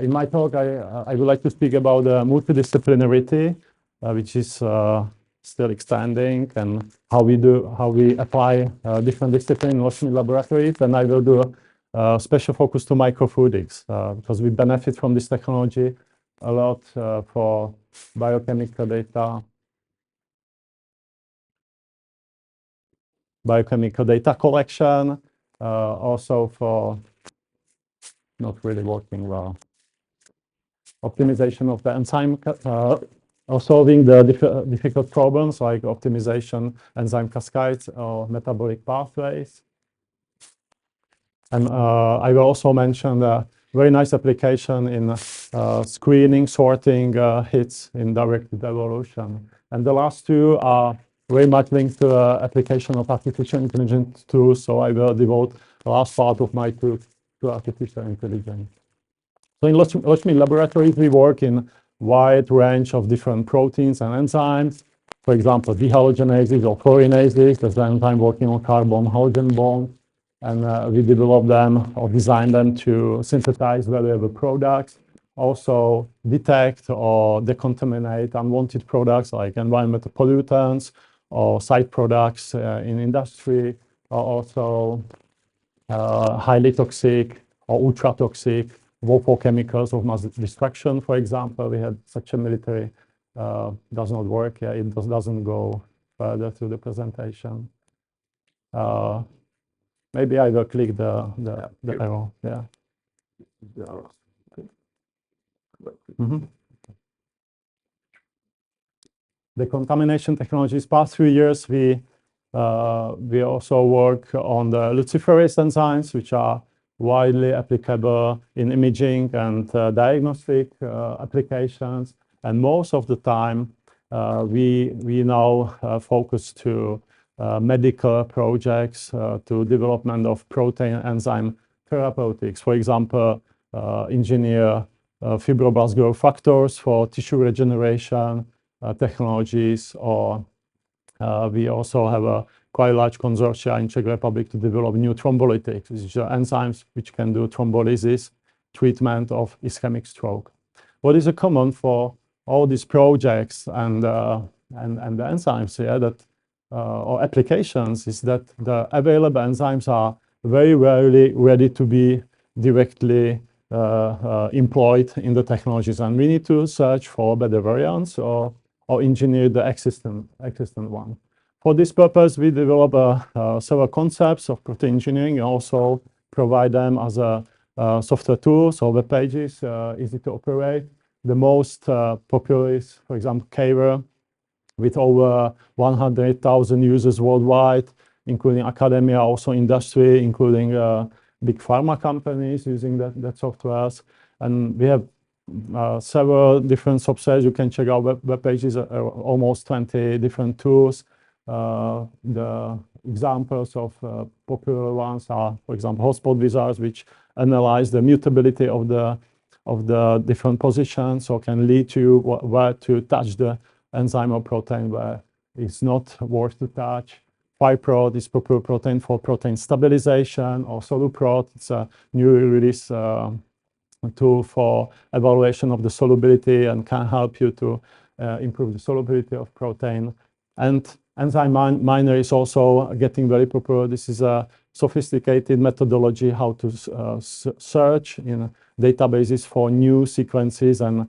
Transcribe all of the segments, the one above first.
In my talk, I would like to speak about multidisciplinarity, which is still expanding, and how we apply different disciplines in Loschmidt laboratories. And I will do a special focus to microfluidics because we benefit from this technology a lot for biochemical data collection, also for not really working well, optimization of the enzyme, or solving the difficult problems like optimization enzyme cascades or metabolic pathways. And I will also mention a very nice application in screening, sorting hits in directed evolution. And the last two are very much linked to application of artificial intelligence tools. So I will devote the last part of my talk to artificial intelligence. So in Loschmidt laboratories, we work in wide range of different proteins and enzymes. For example, dehalogenases or chlorinases, that's the enzyme working on carbon-halogen bonds. And we develop them or design them to synthesize valuable products, also detect or decontaminate unwanted products like environmental pollutants or side products in industry, or also highly toxic or ultra toxic volatile chemicals of mass destruction. For example, we had such a military, does not work. It doesn't go further through the presentation. Maybe I will click the arrow. Yeah. The contamination technologies. Past few years, we also work on the luciferase enzymes, which are widely applicable in imaging and diagnostic applications. And most of the time, we now focus to medical projects to development of protein enzyme therapeutics. For example, engineer fibroblast growth factors for tissue regeneration technologies, or we also have a quite large consortia in Czech Republic to develop new thrombolytics, which are enzymes which can do thrombolysis treatment of ischemic stroke. What is common for all these projects and the enzymes here that or applications is that the available enzymes are very rarely ready to be directly employed in the technologies, and we need to search for better variants or engineer the existing one. For this purpose, we develop several concepts of protein engineering and also provide them as a software tool, so web pages, easy to operate. The most popular is, for example, Caver, with over 100,000 users worldwide, including academia, also industry, including big pharma companies using that softwares. And we have several different subsets. You can check out web pages, almost 20 different tools. The examples of popular ones are, for example, hotspot wizards, which analyze the mutability of the different positions, or can lead you where to touch the enzyme or protein where it's not worth to touch. PhyProt is popular protein for protein stabilization, or SoluProt, it's a new release tool for evaluation of the solubility and can help you to improve the solubility of protein. And Enzyme Miner is also getting very popular. This is a sophisticated methodology how to search in databases for new sequences and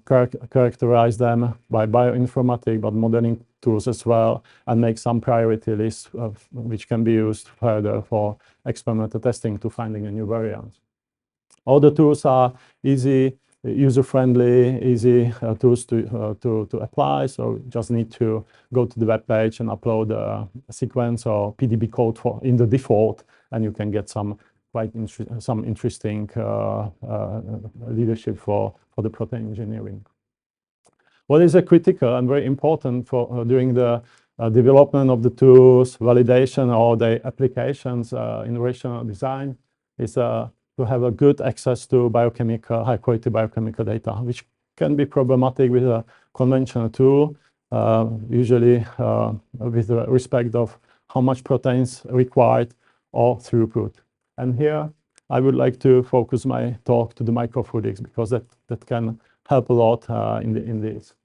characterize them by bioinformatics, but modeling tools as well, and make some priority lists which can be used further for experimental testing to finding a new variant. All the tools are easy, user-friendly, easy tools to apply. So just need to go to the web page and upload a sequence or PDB code in the default, and you can get some interesting leadership for the protein engineering. What is critical and very important for during the development of the tools, validation, or the applications in rational design is to have a good access to high-quality biochemical data, which can be problematic with a conventional tool, usually with the respect of how much proteins required or throughput. And here I would like to focus my talk to the microfluidics because that can help a lot in this.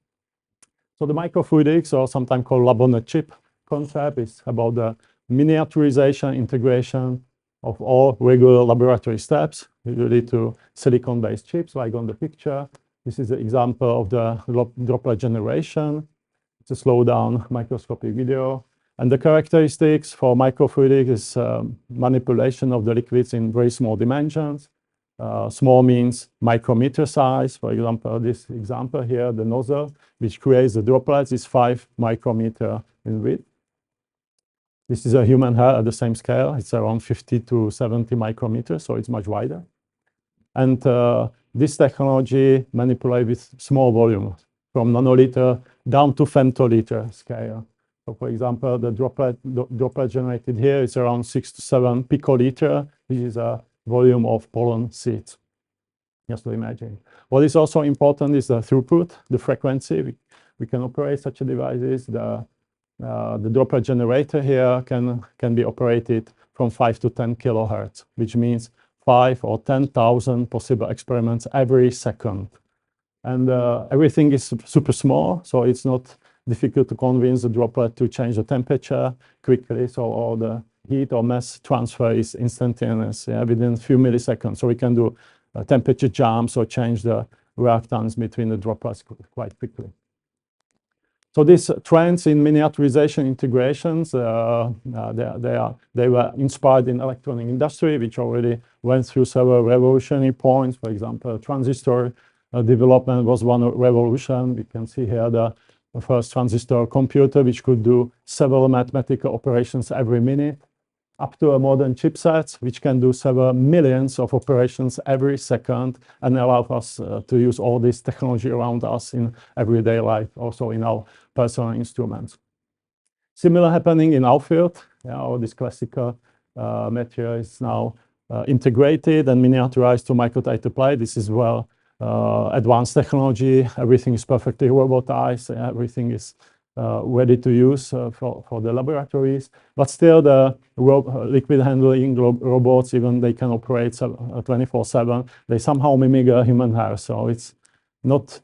So the microfluidics, or sometimes called lab-on-a-chip concept, is about the miniaturization, integration of all regular laboratory steps, usually to silicon-based chips, like on the picture. This is an example of the droplet generation. It's a slow-down microscopic video. And the characteristics for microfluidics is manipulation of the liquids in very small dimensions. Small means micrometer size. For example, this example here, the nozzle, which creates the droplets, is 5 micrometer in width. This is a human hair at the same scale. It's around 50 to 70 micrometers, so it's much wider. And this technology manipulates with small volumes, from nanoliter down to femtoliter scale. So for example, the droplet generated here is around 6 to 7 picoliter, which is a volume of pollen seeds. Just to imagine. What is also important is the throughput, the frequency. We can operate such a devices. The droplet generator here can be operated from 5 to 10 kilohertz, which means 5 or 10,000 possible experiments every second. And everything is super small, so it's not difficult to convince the droplet to change the temperature quickly, so all the heat or mass transfer is instantaneous, within a few milliseconds. So we can do temperature jumps or change the reactants between the droplets quite quickly. So these trends in miniaturization integrations, they were inspired in electronic industry, which already went through several revolutionary points. For example, transistor development was one revolution. We can see here the first transistor computer, which could do several mathematical operations every minute, up to a modern chipsets, which can do several millions of operations every second and allow us to use all this technology around us in everyday life, also in our personal instruments. Similar happening in our field. All this classical material is now integrated and miniaturized to microtiter plate. This is well advanced technology. Everything is perfectly robotized. Everything is ready to use for the laboratories. But still, the liquid handling robots, even they can operate 24/7, they somehow mimic a human hair. So it's not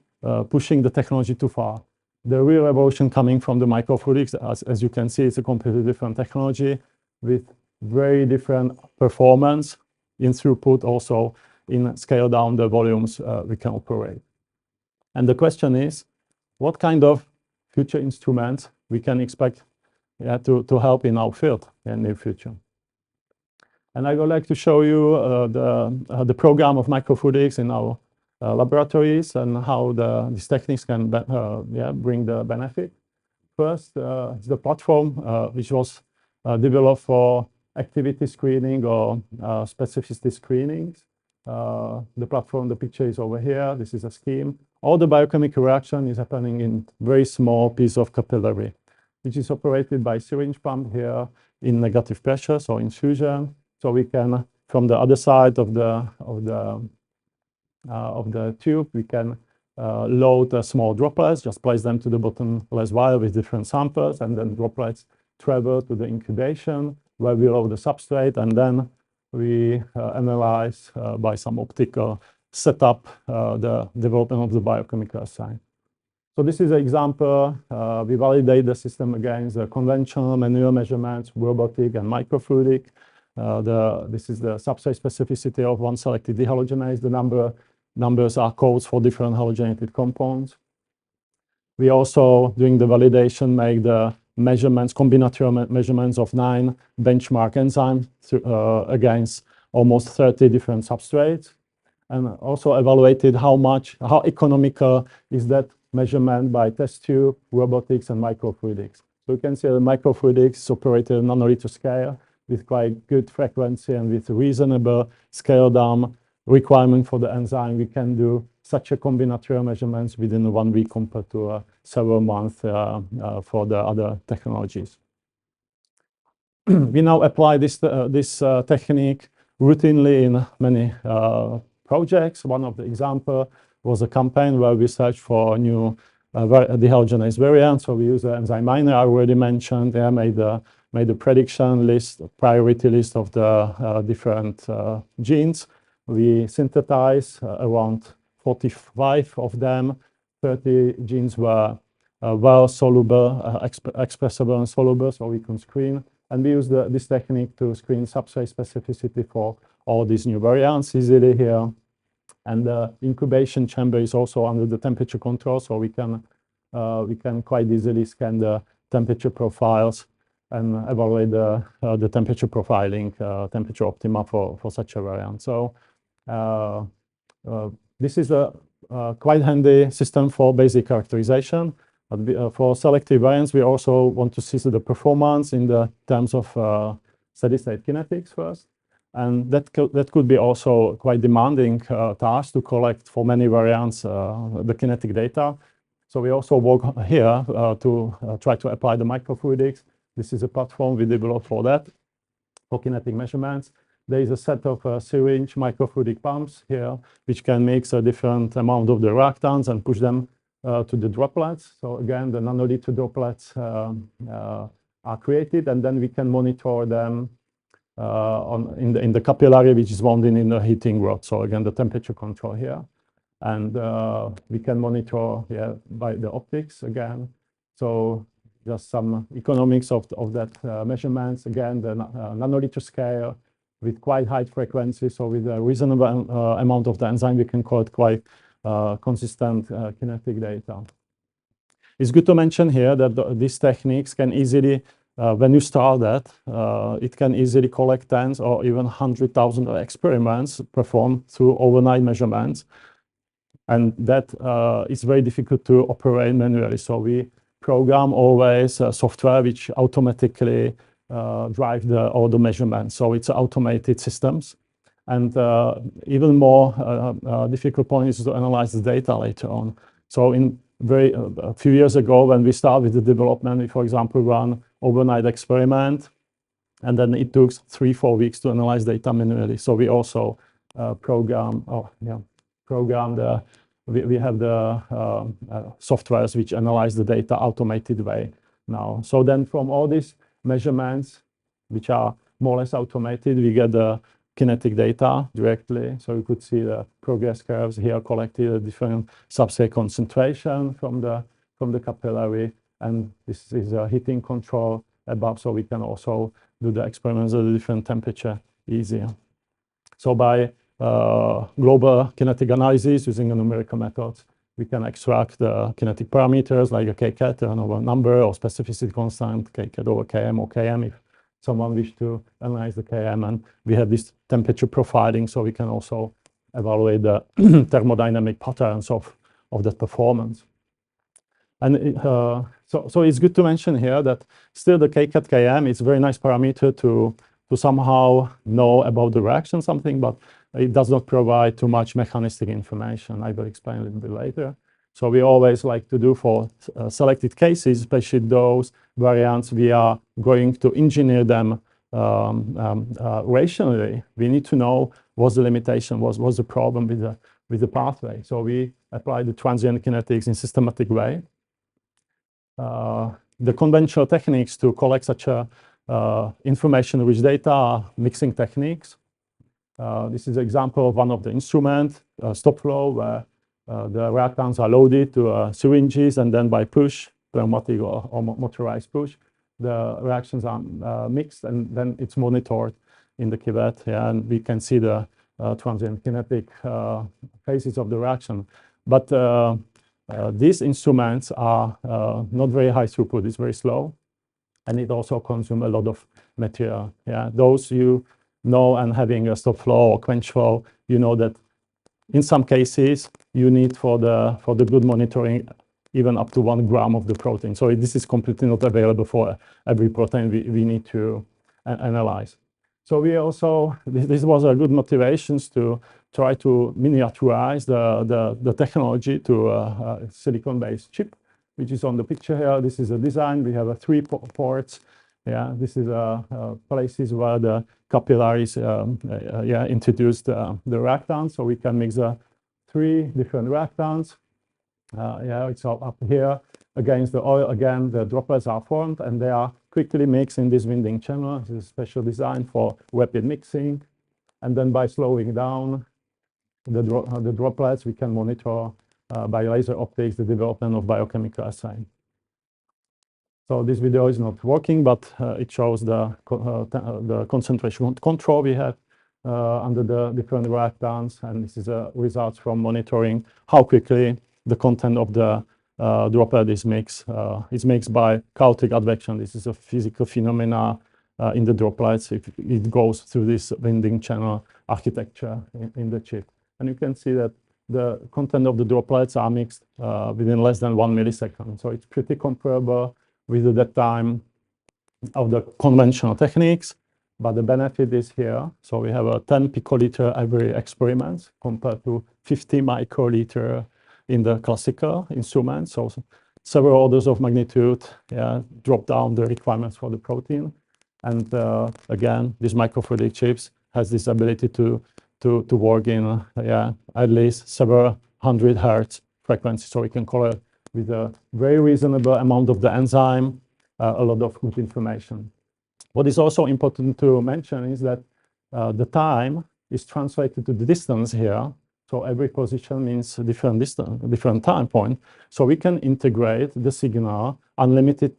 pushing the technology too far. The real revolution coming from the microfluidics, as you can see, it's a completely different technology with very different performance in throughput, also in scale down the volumes we can operate. And the question is, what kind of future instruments we can expect to help in our field in the future? And I would like to show you the program of microfluidics in our laboratories and how these techniques can bring the benefit. First, is the platform which was developed for activity screening or specificity screenings. The platform, the picture is over here. This is a scheme. All the biochemical reaction is happening in very small piece of capillary, which is operated by syringe pump here in negative pressure, so infusion. So we can, from the other side of the tube, we can load small droplets, just place them to the bottomless vial with different samples, and then droplets travel to the incubation where we load the substrate, and then we analyze by some optical setup the development of the biochemical enzyme. So this is an example. We validate the system against the conventional manual measurements, robotic and microfluidic. This is the substrate specificity of one selected dehalogenase. The numbers are codes for different halogenated compounds. We also, during the validation, make the measurements, combinatorial measurements of 9 benchmark enzymes against almost 30 different substrates, and also evaluated how economical is that measurement by test tube, robotics, and microfluidics. So you can see the microfluidics is operated on nanoliter scale with quite good frequency and with reasonable scale down requirement for the enzyme. We can do such a combinatorial measurements within 1 week compared to several months for the other technologies. We now apply this technique routinely in many projects. One of the examples was a campaign where we searched for new dehalogenase variants. So we use the enzyme miner I already mentioned. They made the made a prediction list, a priority list of the different genes. We synthesized around 45 of them. 30 genes were well soluble, expressible and soluble, so we can screen. And we use this technique to screen substrate specificity for all these new variants easily here. And the incubation chamber is also under the temperature control, so we can quite easily scan the temperature profiles and evaluate the temperature profiling, temperature optima for such a variant. So this is a quite handy system for basic characterization. But for selective variants, we also want to see the performance in the terms of steady-state kinetics first. And that could be also quite demanding task to collect for many variants the kinetic data. So we also work here to try to apply the microfluidics. This is a platform we developed for that, for kinetic measurements. There is a set of syringe microfluidic pumps here, which can mix a different amount of the reactants and push them to the droplets. So again, the nanoliter droplets are created, and then we can monitor them in the capillary, which is wound in the heating rod. So again, the temperature control here. And we can monitor by the optics again. So just some economics of that measurements. Again, the nanoliter scale with quite high frequency. So with a reasonable amount of the enzyme, we can collect quite consistent kinetic data. It's good to mention here that these techniques can easily, when you start that, it can easily collect tens or even 100,000 experiments performed through overnight measurements. And that is very difficult to operate manually. So we program always software which automatically drive all the measurements. So it's automated systems. And even more difficult point is to analyze the data later on. So a few years ago, when we started with the development, we, for example, run overnight experiment, and then it took 3-4 weeks to analyze data manually. So we also we have the softwares which analyze the data automated way now. So then from all these measurements, which are more or less automated, we get the kinetic data directly. So you could see the progress curves here collected at different substrate concentration from the capillary. And this is a heating control above, so we can also do the experiments at a different temperature easier. So by global kinetic analysis using a numerical methods, we can extract the kinetic parameters like a kcat, turnover number, or specificity constant, kcat over km or km if someone wishes to analyze the km. And we have this temperature profiling, so we can also evaluate the thermodynamic patterns of that performance. And so it's good to mention here that still the kcat km is a very nice parameter to somehow know about the reaction something, but it does not provide too much mechanistic information. I will explain a little bit later. So we always like to do for selected cases, especially those variants we are going to engineer them rationally. We need to know what's the limitation, what's the problem with the pathway. So we apply the transient kinetics in systematic way. The conventional techniques to collect such a information-rich data are mixing techniques. This is an example of one of the instruments, stop flow, where the reactants are loaded to syringes, and then by push, pneumatic or motorized push, the reactions are mixed, and then it's monitored in the cuvette. Yeah, and we can see the transient kinetic phases of the reaction. But these instruments are not very high throughput. It's very slow, and it also consumes a lot of material. Yeah, those you know, and having a stop flow or quench flow, you know that in some cases you need for the good monitoring even up to 1 gram of the protein. So this is completely not available for every protein we need to analyze. So we also, this was a good motivations to try to miniaturize the technology to a silicon-based chip, which is on the picture here. This is a design. We have 3 ports. Yeah, this is places where the capillaries introduce the reactants, so we can mix 3 different reactants. Yeah, it's all up here against the oil. Again, the droplets are formed, and they are quickly mix in this winding channel. This is a special design for rapid mixing. And then by slowing down the droplets, we can monitor by laser optics the development of biochemical assay. So this video is not working, but it shows the concentration control we have under the different reactants, and this is a result from monitoring how quickly the content of the droplet is mixed. It's mixed by chaotic advection. This is a physical phenomena in the droplets. It goes through this winding channel architecture in the chip. And you can see that the content of the droplets are mixed within less than 1 millisecond. So it's pretty comparable with the time of the conventional techniques, but the benefit is here. So we have a 10 picoliter every experiment compared to 50 microliter in the classical instrument. So several orders of magnitude drop down the requirements for the protein. And again, these microfluidic chips has this ability to work in at least several hundred hertz frequency. So we can color with a very reasonable amount of the enzyme, a lot of good information. What is also important to mention is that the time is translated to the distance here. So every position means a different distance, a different time point. So we can integrate the signal unlimited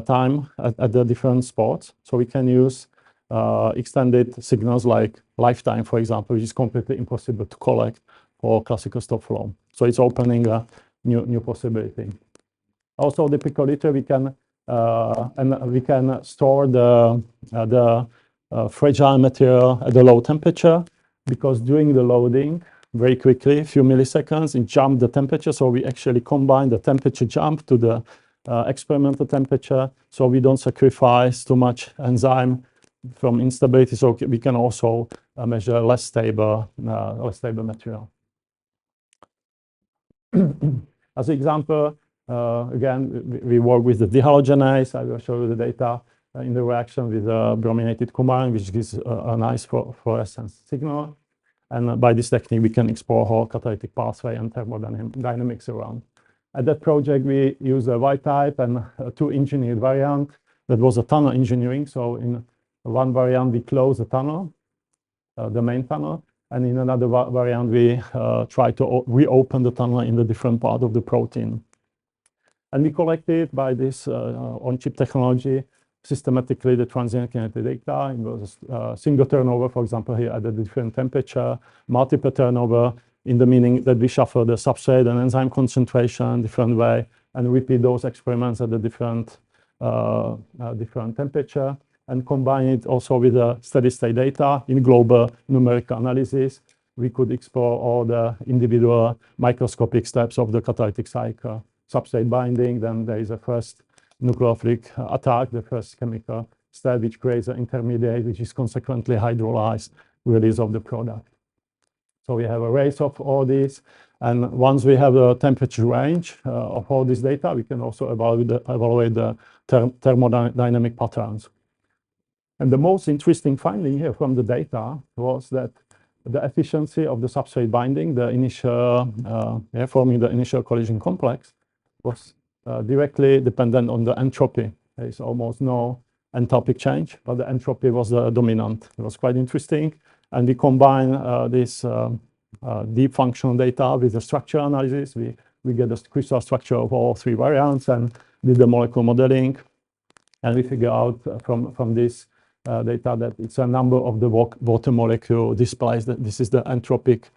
time at the different spots. So we can use extended signals like lifetime, for example, which is completely impossible to collect for classical stop flow. So it's opening a new possibility. Also, the picoliter we can store the fragile material at a low temperature, because during the loading, very quickly, a few milliseconds, it jumped the temperature. So we actually combine the temperature jump to the experimental temperature, so we don't sacrifice too much enzyme from instability. So we can also measure less stable material. As an example, again, we work with the dehalogenase. I will show you the data in the reaction with brominated coumarin, which gives a nice fluorescence signal. And by this technique, we can explore whole catalytic pathway and thermodynamics around. At that project, we used a Y-type and two engineered variant. That was a tunnel engineering. So in one variant, we close the tunnel, the main tunnel. And in another variant, we try to reopen the tunnel in the different part of the protein. And we collected by this on-chip technology systematically the transient kinetic data. It was a single turnover, for example, here at a different temperature, multiple turnover, in the meaning that we shuffle the substrate and enzyme concentration different way and repeat those experiments at a different temperature, and combine it also with the steady state data in global numerical analysis. We could explore all the individual microscopic steps of the catalytic cycle. Substrate binding, then there is a first nucleophilic attack, the first chemical step, which creates an intermediate, which is consequently hydrolyzed release of the product. So we have a race of all these. And once we have a temperature range of all this data, we can also evaluate the thermodynamic patterns. And the most interesting finding here from the data was that the efficiency of the substrate binding, the initial forming the initial collision complex, was directly dependent on the entropy. There is almost no entalpic change, but the entropy was dominant. It was quite interesting. And we combine this deep functional data with the structure analysis. We get the crystal structure of all three variants and did the molecular modeling. And we figure out from this data that it's a number of the water molecule displays. That this is the entropic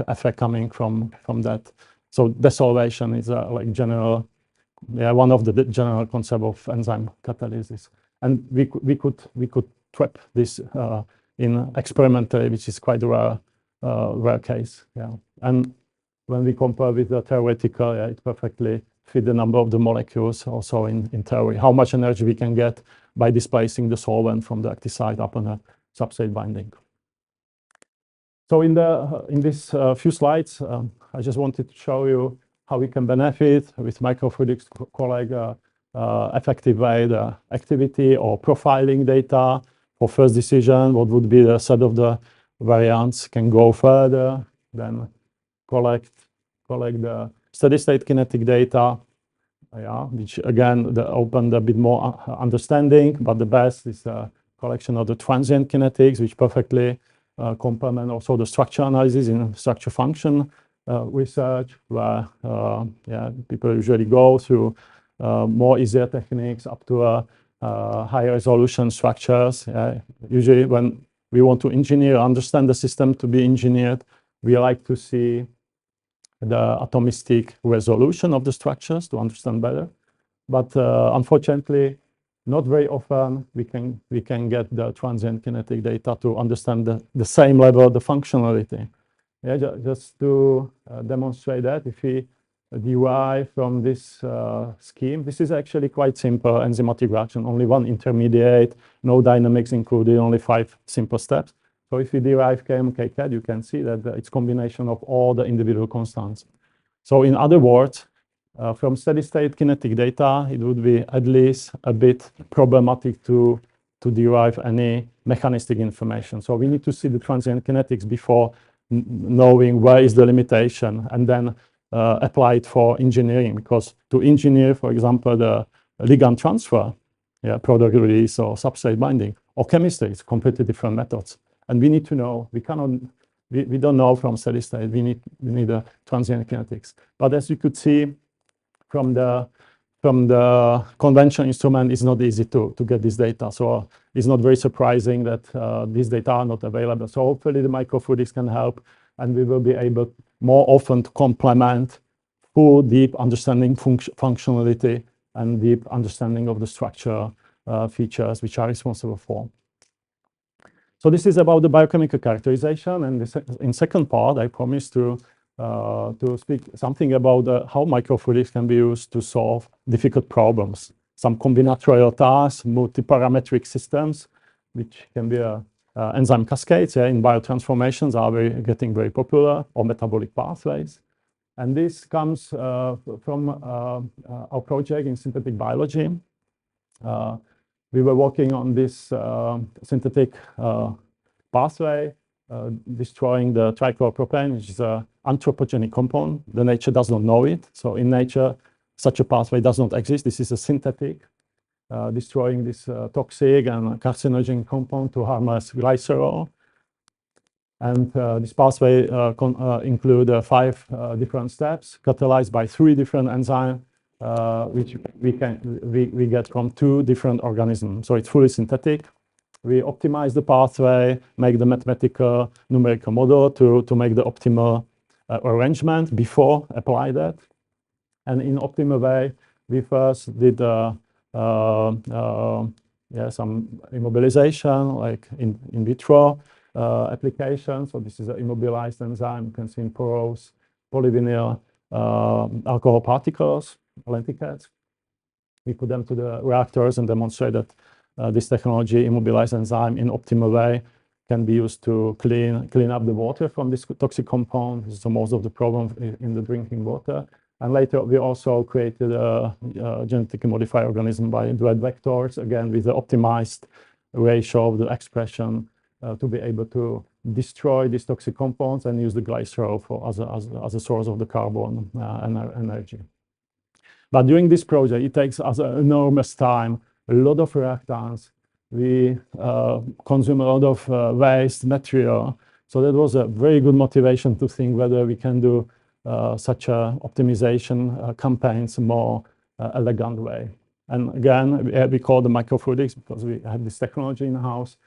effect coming from that. So desolvation is like general, one of the general concept of enzyme catalysis. And we could trap this in experimentally, which is quite a rare case. Yeah. And when we compare with the theoretical, it perfectly fit the number of the molecules also in theory, how much energy we can get by displacing the solvent from the active site upon a substrate binding. So in this few slides, I just wanted to show you how we can benefit with microfluidics colleague effective way the activity or profiling data for first decision. What would be the set of the variants? Can go further, then collect the steady state kinetic data which again opened a bit more understanding, but the best is a collection of the transient kinetics, which perfectly complement also the structure analysis in structure function research, where people usually go through more easier techniques up to high resolution structures. Usually when we want to engineer, understand the system to be engineered, we like to see the atomistic resolution of the structures to understand better. But unfortunately, not very often we can get the transient kinetic data to understand the same level of the functionality. Just to demonstrate that, if we derive from this scheme, this is actually quite simple enzymatic reaction, only one intermediate, no dynamics included, only 5 simple steps. So if we derive Km, Kcat, you can see that it's combination of all the individual constants. So in other words, from steady state kinetic data, it would be at least a bit problematic to derive any mechanistic information. So we need to see the transient kinetics before knowing where is the limitation, and then apply it for engineering. Because to engineer, for example, the ligand transfer, product release or substrate binding, or chemistry, it's completely different methods. And we need to know, we don't know from steady state, we need a transient kinetics. But as you could see from the conventional instrument, it's not easy to get this data. So it's not very surprising that these data are not available. So hopefully the microfluidics can help, and we will be able more often to complement full deep understanding functionality and deep understanding of the structure features which are responsible for. So this is about the biochemical characterization, and in second part, I promised to speak something about how microfluidics can be used to solve difficult problems. Some combinatorial tasks, multi-parametric systems, which can be enzyme cascades in biotransformations are getting very popular, or metabolic pathways. And this comes from our project in synthetic biology. We were working on this synthetic pathway, destroying the trichloropropane, which is an anthropogenic compound. The nature does not know it. So in nature, such a pathway does not exist. This is a synthetic, destroying this toxic and carcinogenic compound to harmless glycerol. And this pathway include 5 different steps, catalyzed by 3 different enzymes, which we get from 2 different organisms. So it's fully synthetic. We optimize the pathway, make the mathematical numerical model to make the optimal arrangement before apply that. And in optimal way, we first did some immobilization, like in vitro application. So this is an immobilized enzyme. You can see in porous polyvinyl alcohol particles, lenticates. We put them to the reactors and demonstrate that this technology, immobilized enzyme, in optimal way can be used to clean up the water from this toxic compound. So most of the problem in the drinking water. And later we also created a genetically modified organism by dual vectors, again with the optimized ratio of the expression to be able to destroy these toxic compounds and use the glycerol as a source of the carbon energy. But during this project, it takes us enormous time, a lot of reactants. We consume a lot of waste material. So that was a very good motivation to think whether we can do such optimization campaigns more elegant way. And again, we call the microfluidics because we have this technology in-house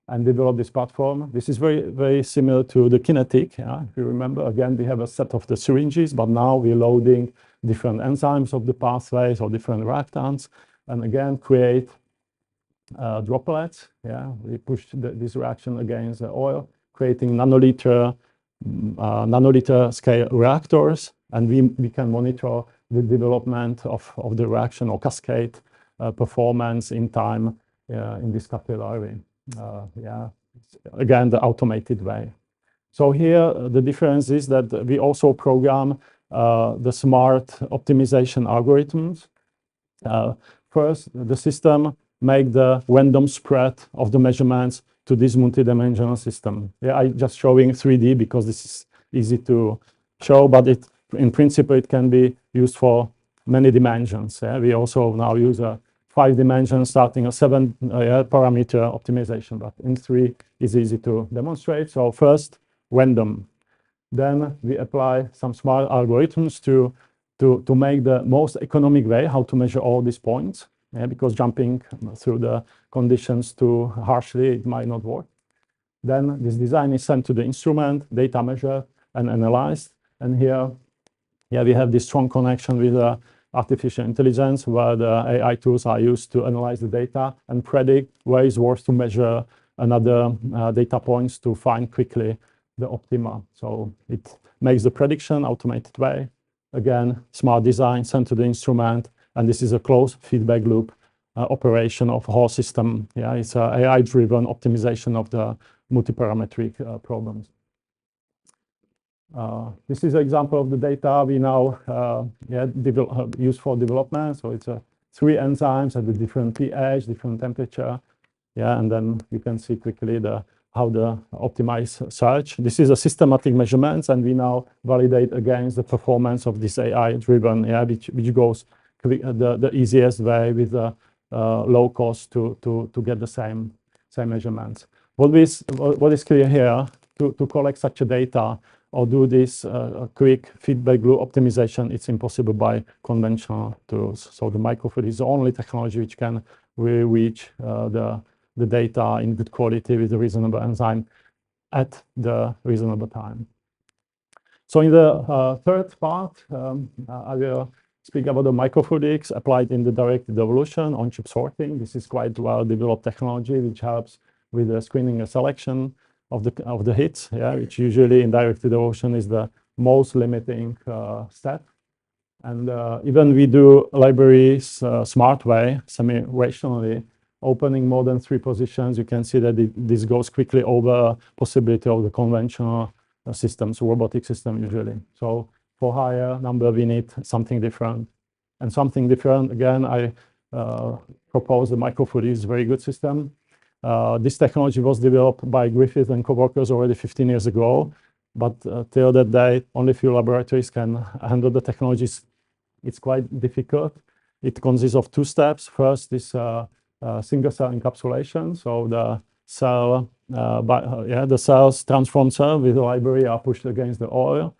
and develop this platform. This is very, very similar to the kinetic. If you remember, again, we have a set of the syringes, but now we're loading different enzymes of the pathways or different reactants, and again, create droplets. We push this reaction against the oil, creating nanoliter scale reactors, and we can monitor the development of the reaction or cascade performance in time in this capillary. Again, the automated way. So here, the difference is that we also program the smart optimization algorithms. First, the system make the random spread of the measurements to this multidimensional system. I'm just showing 3D because this is easy to show, but in principle, it can be used for many dimensions. We also now use a 5 dimensions starting a 7 parameter optimization, but in 3 is easy to demonstrate. So first, random. Then we apply some smart algorithms to make the most economic way how to measure all these points, because jumping through the conditions too harshly, it might not work. Then this design is sent to the instrument, data measured and analyzed. And here, we have this strong connection with artificial intelligence, where the AI tools are used to analyze the data and predict where it's worth to measure another data points to find quickly the optima. So it makes the prediction automated way. Again, smart design sent to the instrument, and this is a closed feedback loop operation of whole system. It's an AI-driven optimization of the multiparametric problems. This is an example of the data we now use for development. So it's 3 enzymes at a different pH, different temperature. And then you can see quickly how the optimized search. This is a systematic measurements, and we now validate against the performance of this AI-driven, which goes the easiest way with the low cost to get the same measurements. What is clear here, to collect such a data or do this quick feedback loop optimization, it's impossible by conventional tools. So the microfluidics is the only technology which can really reach the data in good quality with a reasonable enzyme at the reasonable time. So in the third part, I will speak about the microfluidics applied in the directed evolution on-chip sorting. This is quite well-developed technology which helps with the screening and selection of the hits, which usually in directed evolution is the most limiting step. And even we do libraries smart way, semi-rationally, opening more than 3 positions, you can see that this goes quickly over possibility of the conventional systems, robotic system usually. So for higher number, we need something different. And something different, again, I propose the microfluidics is a very good system. This technology was developed by Griffith and co-workers already 15 years ago, but till that day, only few laboratories can handle the technologies. It's quite difficult. It consists of 2 steps. First is single cell encapsulation. So the cell, the cells transform cell with the library are pushed against the oil.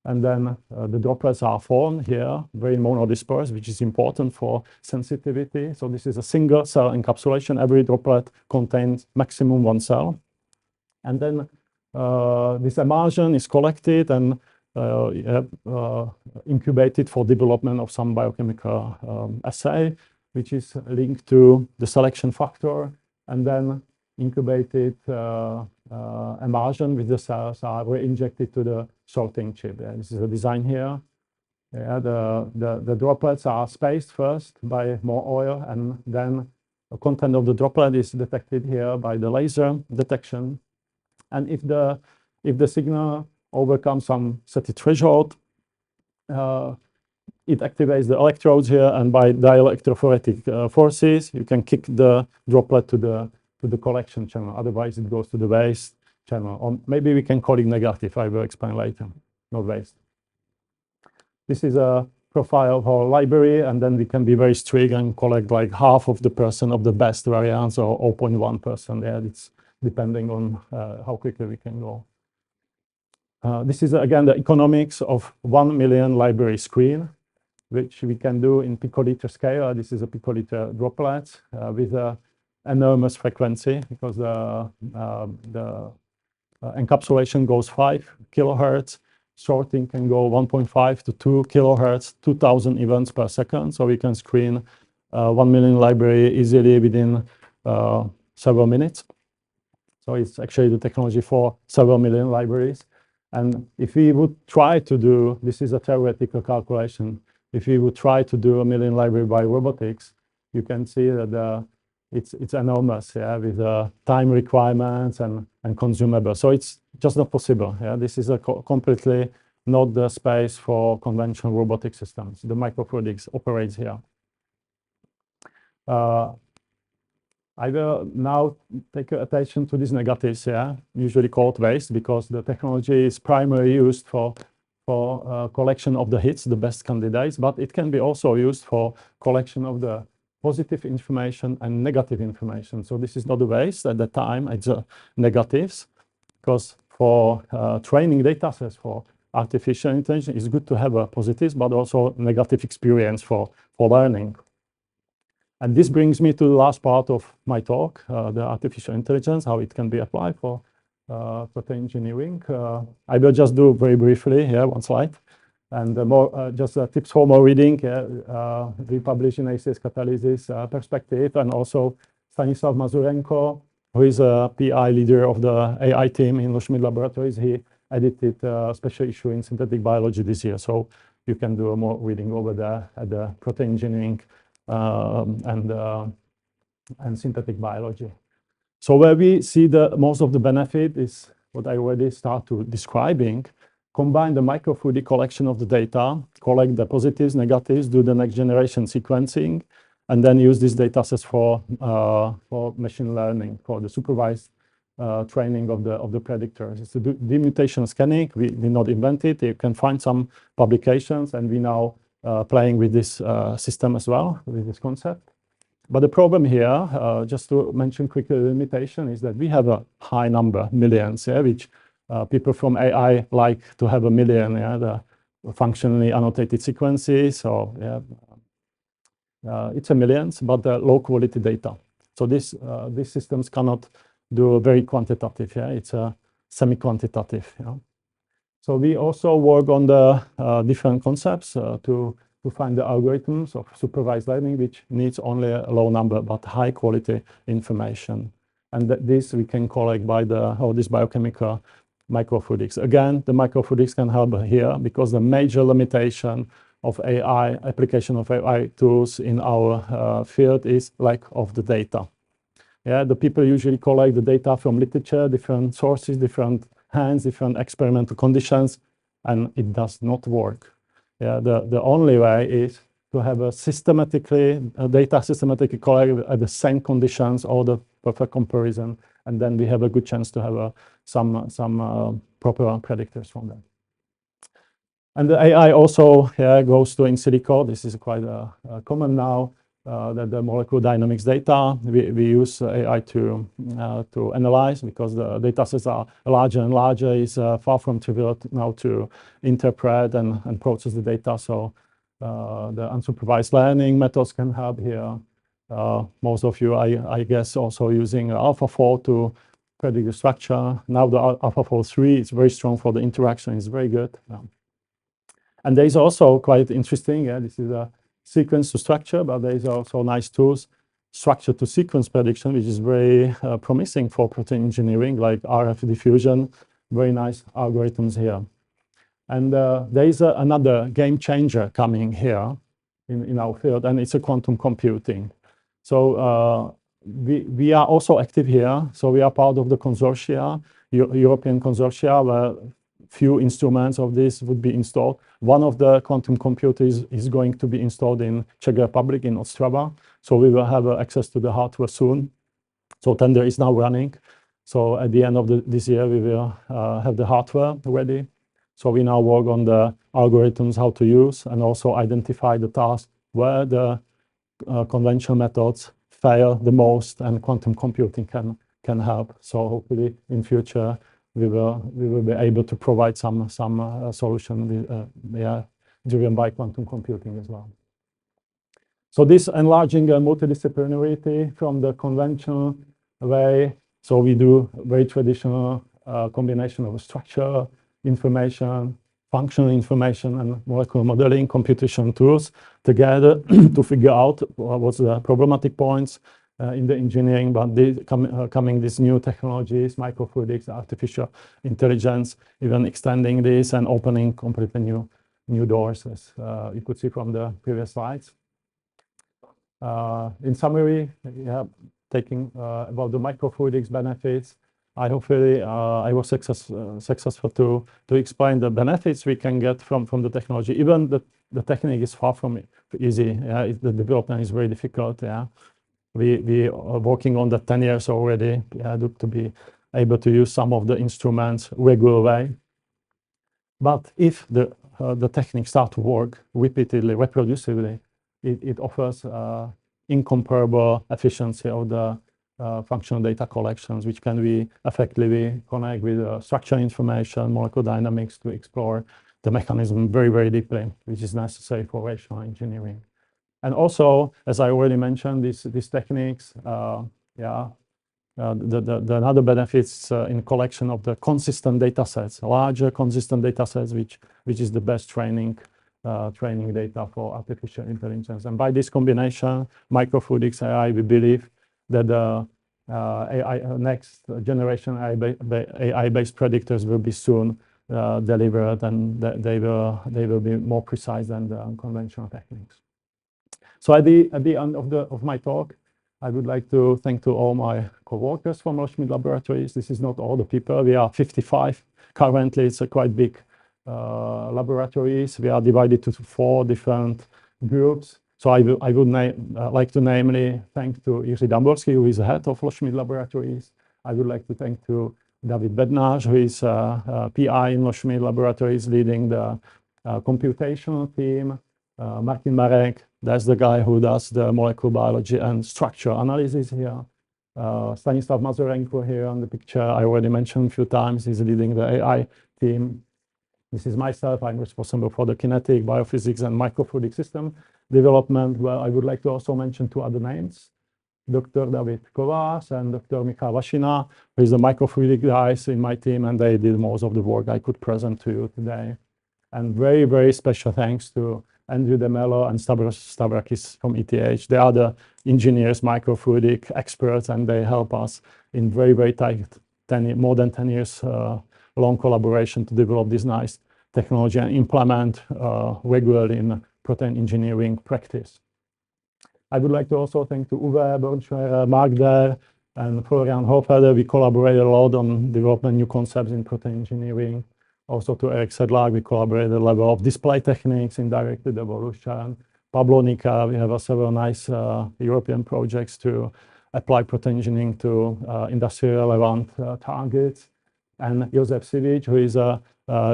And then the droplets are formed here, very monodispersed, which is important for sensitivity. So this is a single cell encapsulation. Every droplet contains maximum 1 cell. And then this emulsion is collected and incubated for development of some biochemical assay, which is linked to the selection factor, and then incubated emulsion with the cells are re-injected to the sorting chip. This is the design here. The droplets are spaced first by more oil, and then the content of the droplet is detected here by the laser detection. And if the signal overcomes some set threshold, it activates the electrodes here, and by dielectrophoretic forces, you can kick the droplet to the collection channel. Otherwise, it goes to the waste channel. Or maybe we can call it negative. I will explain later, not waste. This is a profile of our library, and then we can be very strict and collect like half of the best variants, or 0.1%. It's depending on how quickly we can go. This is again the economics of 1 million library screen, which we can do in picoliter scale. This is a picoliter droplet with an enormous frequency, because the encapsulation goes 5 kilohertz. Sorting can go 1.5 to 2 kilohertz, 2,000 events per second. So we can screen 1 million library easily within several minutes. So it's actually the technology for several million libraries. And if we would try to do, this is a theoretical calculation, if we would try to do 1 million library by robotics, you can see that it's enormous, with time requirements and consumables. So it's just not possible. This is completely not the space for conventional robotic systems. The microfluidics operates here. I will now take your attention to these negatives, usually called waste, because the technology is primarily used for for collection of the hits, the best candidates, but it can be also used for collection of the positive information and negative information. So this is not a waste at the time, it's negatives, because for training data sets for artificial intelligence, it's good to have a positives, but also negative experience for learning. And this brings me to the last part of my talk, the artificial intelligence, how it can be applied for protein engineering. I will just do very briefly here, one slide. And more just tips for more reading. We published in ACS Catalysis perspective, and also Stanislav Mazurenko, who is a PI leader of the AI team in Loschmidt Laboratories. He edited a special issue in synthetic biology this year. So you can do more reading over there at the protein engineering and synthetic biology. So where we see the most of the benefit is what I already start to describing. Combine the microfluidic collection of the data, collect the positives, negatives, do the next generation sequencing, and then use these data sets for machine learning, for the supervised training of the predictors. It's a demutation scanning. We not invent it. You can find some publications, and we now playing with this system as well, with this concept. But the problem here, just to mention quickly, the limitation is that we have a high number, millions, which people from AI like to have a million, the functionally annotated sequences. So it's a millions, but low quality data. So these systems cannot do very quantitative. It's a semi-quantitative. So we also work on the different concepts to find the algorithms of supervised learning, which needs only a low number but high quality information. And this we can collect by this biochemical microfluidics. Again, the microfluidics can help here because the major limitation of AI, application of AI tools in our field is lack of the data. The people usually collect the data from literature, different sources, different hands, different experimental conditions, and it does not work. The only way is to have a data systematically collected at the same conditions, all the perfect comparison, and then we have a good chance to have some proper predictors from that. And the AI also goes to in silico. This is quite common now, that the molecular dynamics data, we use AI to analyze, because the data sets are larger and larger. It's far from trivial now to interpret and process the data. So the unsupervised learning methods can help here. Most of you, I guess, also using AlphaFold to predict the structure. Now the AlphaFold 3 is very strong for the interaction. It's very good. And there is also quite interesting. This is a sequence to structure, but there is also nice tools, structure to sequence prediction, which is very promising for protein engineering, like RF diffusion. Very nice algorithms here. And there is another game changer coming here in our field, and it's a quantum computing. So we are also active here. So we are part of the consortia, European consortia, where few instruments of this would be installed. One of the quantum computers is going to be installed in Czech Republic, in Ostrava. So we will have access to the hardware soon. So tender is now running. So at the end of this year, we will have the hardware ready. So we now work on the algorithms, how to use, and also identify the tasks where the conventional methods fail the most, and quantum computing can help. So hopefully in future, we will be able to provide some solution driven by quantum computing as well. So this enlarging multidisciplinarity from the conventional way. So we do very traditional combination of structure, information, functional information, and molecular modeling, computation tools together to figure out what's the problematic points in the engineering, but coming these new technologies, microfluidics, artificial intelligence, even extending this and opening completely new doors, as you could see from the previous slides. In summary, taking about the microfluidics benefits, I was successful to explain the benefits we can get from the technology. Even the technique is far from easy. The development is very difficult. We are working on that 10 years already to be able to use some of the instruments regular way. But if the techniques start to work repeatedly, reproducibly, it offers incomparable efficiency of the functional data collections, which can be effectively connect with structural information, molecular dynamics to explore the mechanism very, very deeply, which is necessary for relational engineering. And also, as I already mentioned, these techniques, the other benefits in collection of the consistent data sets, larger consistent data sets, which is the best training data for artificial intelligence. And by this combination, microfluidics AI, we believe that the next generation AI-based predictors will be soon delivered, and they will be more precise than the conventional techniques. So at the end of my talk, I would like to thank to all my co-workers from Loschmidt Laboratories. This is not all the people. We are 55 currently. It's a quite big laboratories. We are divided to 4 different groups. So I would like to namely thank to Jiří Damborský, who is the head of Loschmidt Laboratories. I would like to thank to David Bednář, who is PI in Loschmidt Laboratories, leading the computational team. Martin Marek, that's the guy who does the molecular biology and structural analysis here. Stanislav Masaryk here on the picture, I already mentioned a few times, he's leading the AI team. This is myself, I'm responsible for the kinetic, biophysics, and microfluidic system development. Well, I would like to also mention 2 other names, Dr. David Kovář and Dr. Michal Vašina, who is the microfluidic guys in my team, and they did most of the work I could present to you today. And very, very special thanks to Andrew DeMello and Stavrakis from ETH. They are the engineers, microfluidic experts, and they help us in very, very tight, more than 10 years long collaboration to develop this nice technology and implement regularly in protein engineering practice. I would like to also thank to Uwe Bornschwer, Mark Der, and Florian Hofelder. We collaborated a lot on developing new concepts in protein engineering. Also to Eric Sedlak, we collaborated at the level of display techniques in directed evolution. Pablo Nika, we have several nice European projects to apply protein engineering to industrially relevant targets. And Josef Sivic, who is a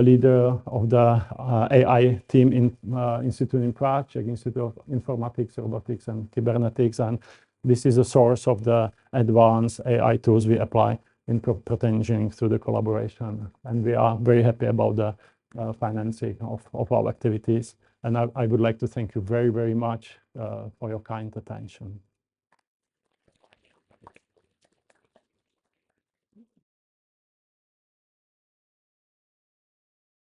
leader of the AI team in Institute in Prague, Czech Institute of Informatics, Robotics, and Cybernetics. And this is a source of the advanced AI tools we apply in protein engineering through the collaboration. And we are very happy about the financing of our activities. And I would like to thank you very, very much for your kind attention.